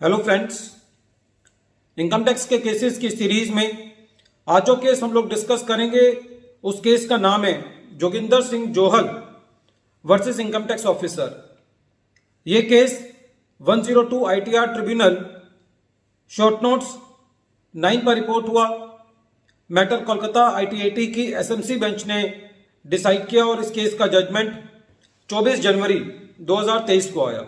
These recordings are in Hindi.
हेलो फ्रेंड्स, इनकम टैक्स के केसेस की सीरीज में आज जो केस हम लोग डिस्कस करेंगे उस केस का नाम है Joginder Singh Johal versus income tax officer. ये case 102 ITR tribunal short notes 9 पर रिपोर्ट हुआ। मैटर कोलकाता ITAT की SMC बेंच ने डिसाइड किया और इस केस का जजमेंट 24 जनवरी 2023 को आया।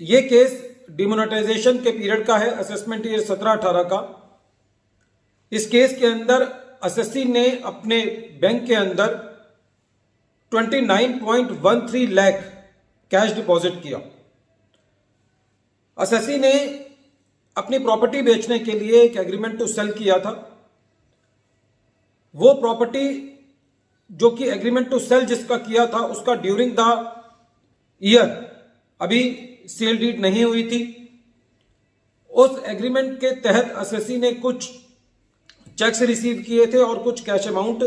ये केस डिमोनेटाइजेशन के पीरियड का है, असेसमेंट ईयर 17-18 का। इस केस के अंदर एसएससी ने अपने बैंक के अंदर 29.13 लाख कैश डिपॉजिट किया। एसएससी ने अपनी प्रॉपर्टी बेचने के लिए एक एग्रीमेंट टू सेल किया था। वो प्रॉपर्टी जो कि एग्रीमेंट टू सेल जिसका किया था उसका ड्यूरिंग द ईयर अभी सेल डीड नहीं हुई थी। उस एग्रीमेंट के तहत एसएससी ने कुछ चेक्स रिसीव किए थे और कुछ कैश अमाउंट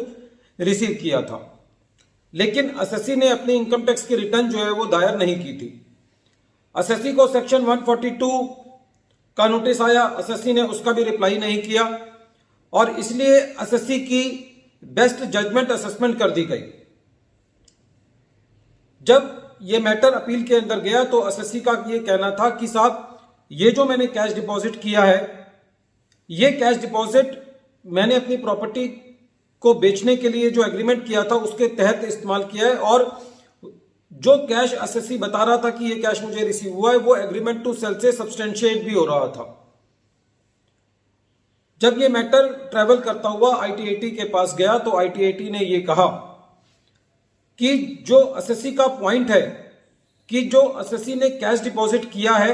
रिसीव किया था, लेकिन एसएससी ने अपनी इनकम टैक्स की रिटर्न जो है वो दायर नहीं की थी। एसएससी को सेक्शन 142 का नोटिस आया, एसएससी ने उसका भी रिप्लाई नहीं किया और इसलिए एसएससी की बेस्ट जजमेंट असेसमेंट कर दी गई। जब ये मैटर अपील के अंदर गया तो एसएससी का ये कहना था कि साहब, ये जो मैंने कैश डिपॉजिट किया है, ये कैश डिपॉजिट मैंने अपनी प्रॉपर्टी को बेचने के लिए जो एग्रीमेंट किया था उसके तहत इस्तेमाल किया है और जो कैश एसएससी बता रहा था कि ये कैश मुझे रिसीव हुआ है वो एग्रीमेंट टू सेल से सब्सटेंशिएट भी हो रहा था। जब ये मैटर ट्रेवल करता हुआ ITAT के पास गया तो ITAT ने ये कहा कि जो एसएससी का पॉइंट है कि जो एसएससी ने कैश डिपॉजिट किया है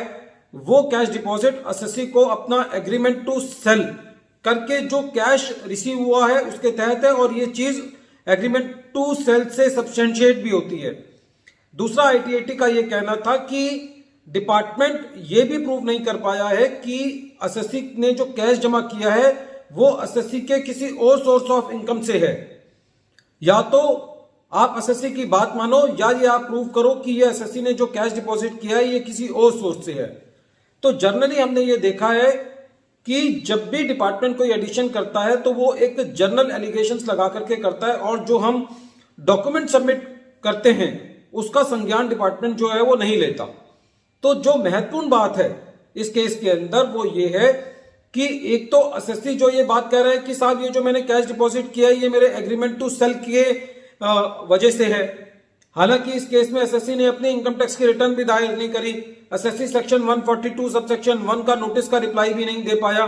वो कैश डिपॉजिट एसएससी को अपना एग्रीमेंट टू सेल करके जो कैश रिसीव हुआ है उसके तहत है और ये चीज एग्रीमेंट टू सेल से सब्सटेंशिएट भी होती है। दूसरा ITAT का ये कहना था कि डिपार्टमेंट ये भी प्रूव नहीं कर पाया है कि एसएससी ने जो कैश जमा किया है वो एसएससी के किसी और सोर्स ऑफ इनकम से है। या तो आप एसएससी की बात मानो या ये आप प्रूव करो कि ये एसएससी ने जो कैश डिपॉजिट किया है ये किसी और सोर्स से है। तो जनरली हमने ये देखा है कि जब भी डिपार्टमेंट कोई एडिशन करता है तो वो एक जनरल एलिगेशंस लगा करके करता है और जो हम डॉक्यूमेंट सबमिट करते हैं उसका संज्ञान डिपार्टमेंट जो है वो नहीं लेता। तो जो महत्वपूर्ण बात है इस केस के अंदर वो ये है कि एक तो एसएससी जो ये बात कह रहा है कि साहब ये जो मैंने कैश डिपॉजिट किया है ये मेरे एग्रीमेंट टू सेल के वजह से है। हालांकि इस केस में एसएससी ने अपनी इनकम टैक्स की रिटर्न भी दायर नहीं करी। एसएससी सेक्शन 142 सब सेक्शन 1 का नोटिस का रिप्लाई भी नहीं दे पाया।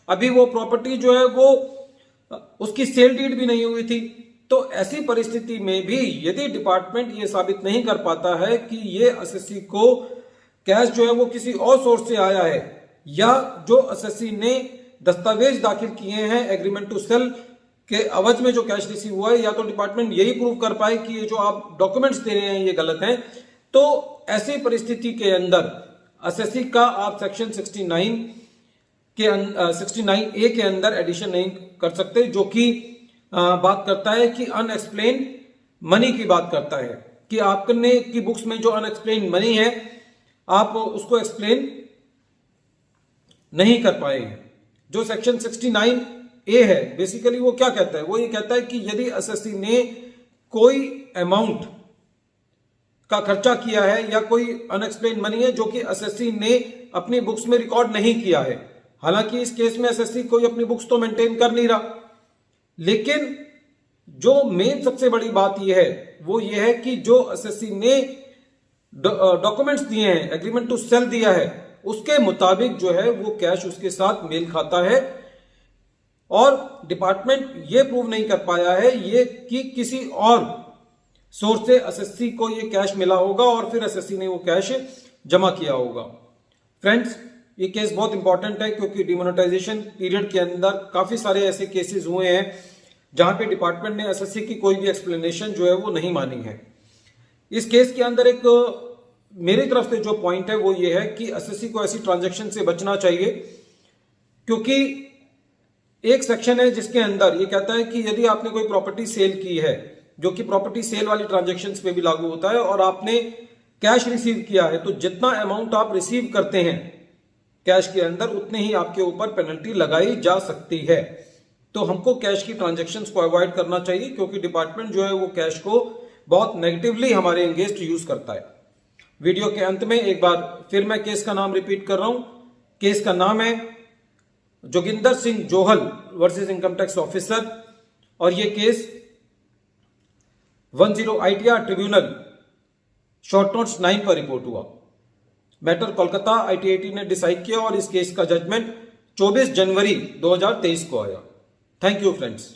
अभी वो प्रॉपर्टी जो है वो उसकी सेल डीड भी नहीं हुई थी। तो ऐसी परिस्थिति में भी यदि डिपार्टमेंट ये साबित नहीं कर पाता है कि ये एसएससी को कैश जो है वो किसी और सोर्स से आया है या जो एसएससी ने दस्तावेज दाखिल किए हैं एग्रीमेंट टू सेल के अवज में जो कैश रिसीव हुआ है, या तो डिपार्टमेंट यही प्रूव कर पाए कि ये जो आप डॉक्यूमेंट्स दे रहे हैं ये गलत हैं, तो ऐसी परिस्थिति के अंदर एसएससी का आप सेक्शन 69A के अंदर एडिशन नहीं कर सकते, जो कि बात करता है कि अनएक्सप्लेन मनी की बात करता है कि आपने की बुक्स में जो अनएक्सप्लेन मनी है आप उसको एक्सप्लेन नहीं कर पाए हैं। जो सेक्शन 69A है बेसिकली वो क्या कहता है, वो ये कहता है कि यदि एसएससी ने कोई अमाउंट का खर्चा किया है या कोई अनएक्सप्लेन मनी है जो कि एसएससी ने अपनी बुक्स में रिकॉर्ड नहीं किया है। हालांकि इस केस में एसएससी कोई अपनी बुक्स तो मेंटेन कर नहीं रहा, लेकिन जो मेन सबसे बड़ी बात यह है वो ये है कि जो एसएससी ने डॉक्यूमेंट्स दिए हैं, एग्रीमेंट टू सेल दिया है, उसके मुताबिक जो है वो कैश उसके साथ मेल खाता है और डिपार्टमेंट ये प्रूव नहीं कर पाया है ये कि किसी और सोर्स से एसएससी को ये कैश मिला होगा और फिर एसएससी ने वो कैश जमा किया होगा। फ्रेंड्स, ये केस बहुत इंपॉर्टेंट है क्योंकि डिमोनेटाइजेशन पीरियड के अंदर काफी सारे ऐसे केसेस हुए हैं जहां पे डिपार्टमेंट ने एसएससी की कोई भी एक्सप्लेनेशन जो है वो नहीं मानी है। इस केस के अंदर एक मेरी तरफ से जो पॉइंट है वो ये है कि एसएससी को ऐसी ट्रांजैक्शन से बचना चाहिए, क्योंकि एक सेक्शन है जिसके अंदर ये कहता है कि यदि आपने कोई प्रॉपर्टी सेल की है, जो कि प्रॉपर्टी सेल वाली ट्रांजैक्शंस पे भी लागू होता है, और आपने कैश रिसीव किया है तो जितना अमाउंट आप रिसीव करते हैं कैश के अंदर उतने ही आपके ऊपर पेनल्टी लगाई जा सकती है। तो हमको कैश की ट्रांजैक्शंस को अवॉइड करना चाहिए क्योंकि डिपार्टमेंट जो है वो कैश को बहुत नेगेटिवली हमारे अगेंस्ट यूज करता है। वीडियो के अंत में एक बार फिर मैं केस का नाम रिपीट कर रहा हूं। केस का नाम है Joginder Singh Johal versus income tax officer और ये case 10 ITR tribunal short notes 9 पर रिपोर्ट हुआ। मैटर कोलकाता ITAT ने डिसाइड किया और इस केस का जजमेंट 24 जनवरी 2023 को आया। Thank you friends.